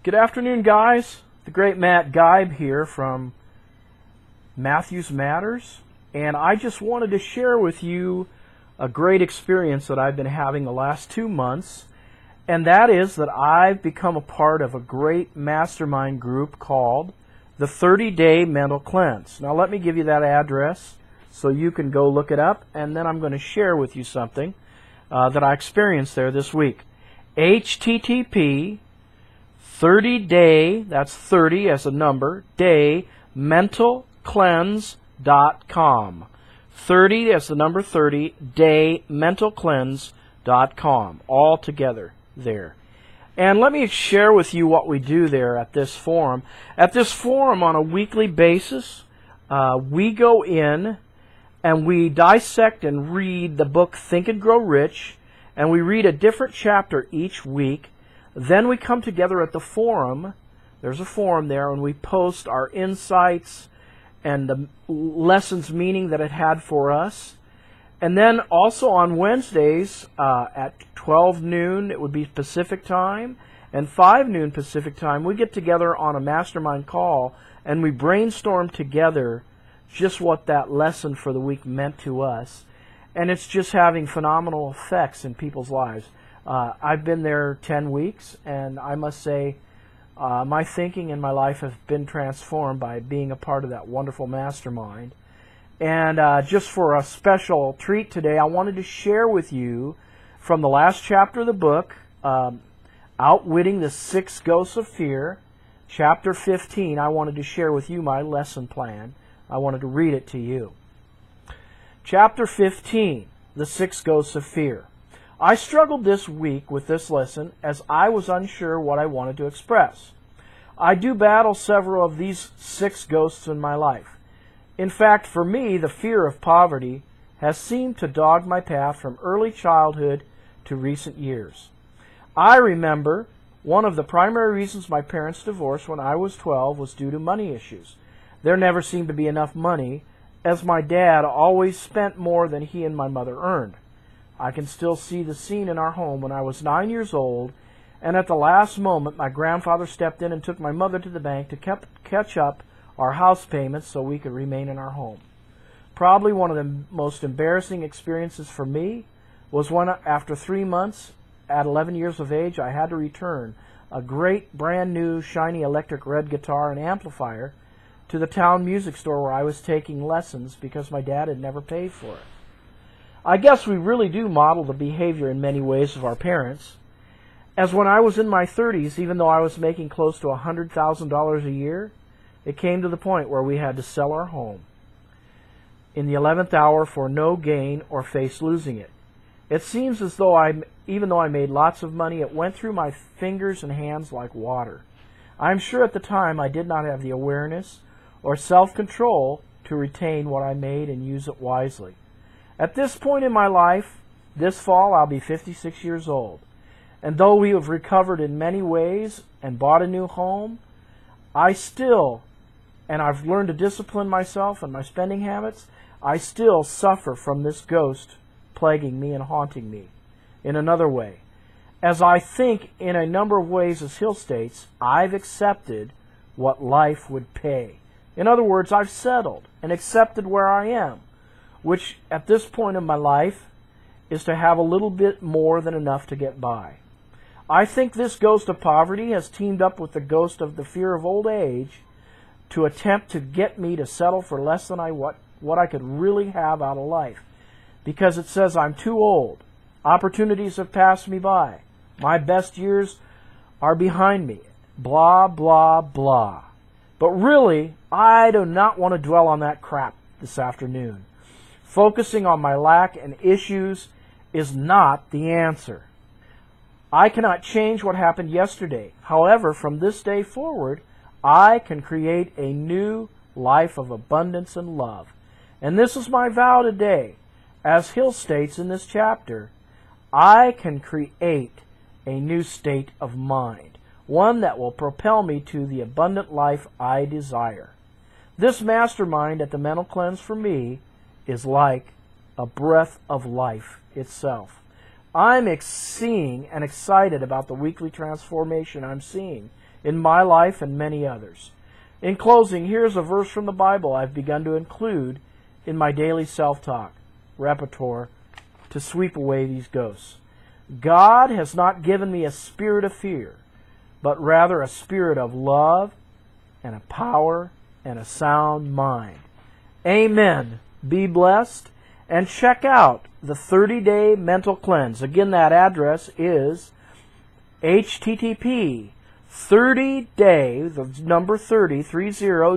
Good afternoon, guys. The great Matt Geib here from Matthews Matters, and I just wanted to share with you a great experience that I've been having the last 2 months, and that is that I've become a part of a great mastermind group called the 30-Day Mental Cleanse. Now let me give you that address so you can go look it up, and then I'm going to share with you something that I experienced there this week. HTTP 30-day, that's 30 as a number, day, mentalcleanse.com. 30 as the number 30, day, mentalcleanse.com. All together there. And let me share with you what we do there at this forum. At this forum on a weekly basis, we go in and we dissect and read the book Think and Grow Rich, and we read a different chapter each week. Then we come together at the forum. There's a forum there, and we post our insights and the lessons meaning that it had for us. And then also on Wednesdays at 12 noon, it would be Pacific time, and 5 noon Pacific time, we get together on a mastermind call, and we brainstorm together just what that lesson for the week meant to us. And it's just having phenomenal effects in people's lives. I've been there 10 weeks, and I must say my thinking and my life have been transformed by being a part of that wonderful mastermind. And just for a special treat today, I wanted to share with you from the last chapter of the book, Outwitting the 6 Ghosts of Fear, chapter 15. I wanted to share with you my lesson plan. I wanted to read it to you. Chapter 15, the 6 Ghosts of Fear. I struggled this week with this lesson as I was unsure what I wanted to express. I do battle several of these 6 ghosts in my life. In fact, for me, the fear of poverty has seemed to dog my path from early childhood to recent years. I remember one of the primary reasons my parents divorced when I was 12 was due to money issues. There never seemed to be enough money, as my dad always spent more than he and my mother earned. I can still see the scene in our home when I was 9 years old, and at the last moment my grandfather stepped in and took my mother to the bank to catch up our house payments so we could remain in our home. Probably one of the most embarrassing experiences for me was when, after 3 months, at 11 years of age, I had to return a great brand new shiny electric red guitar and amplifier to the town music store where I was taking lessons because my dad had never paid for it. I guess we really do model the behavior in many ways of our parents, as when I was in my 30s, even though I was making close to $100,000 a year, it came to the point where we had to sell our home in the 11th hour for no gain or face losing it. It seems as though even though I made lots of money, it went through my fingers and hands like water. I'm sure at the time I did not have the awareness or self-control to retain what I made and use it wisely. At this point in my life, this fall, I'll be 56 years old. And though we have recovered in many ways and bought a new home, I've learned to discipline myself and my spending habits, I still suffer from this ghost plaguing me and haunting me. In another way, as I think in a number of ways as Hill states, I've accepted what life would pay. In other words, I've settled and accepted where I am, which at this point in my life is to have a little bit more than enough to get by. I think this ghost of poverty has teamed up with the ghost of the fear of old age to attempt to get me to settle for less than what I could really have out of life, because it says I'm too old. Opportunities have passed me by. My best years are behind me. Blah, blah, blah. But really, I do not want to dwell on that crap this afternoon. Focusing on my lack and issues is not the answer. I cannot change what happened yesterday. However, from this day forward, I can create a new life of abundance and love. And this is my vow today. As Hill states in this chapter, I can create a new state of mind, one that will propel me to the abundant life I desire. This mastermind at the Mental Cleanse for me is like a breath of life itself. I'm seeing and excited about the weekly transformation I'm seeing in my life and many others. In closing, here's a verse from the Bible I've begun to include in my daily self-talk repertoire to sweep away these ghosts. God has not given me a spirit of fear, but rather a spirit of love and a power and a sound mind. Amen. Be blessed. And check out the 30-day mental cleanse. Again, that address is http 30-day, the number 30,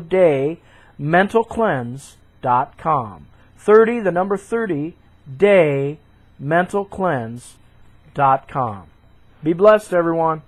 day, mentalcleanse.com. 30, the number 30, day, mentalcleanse.com. Be blessed, everyone.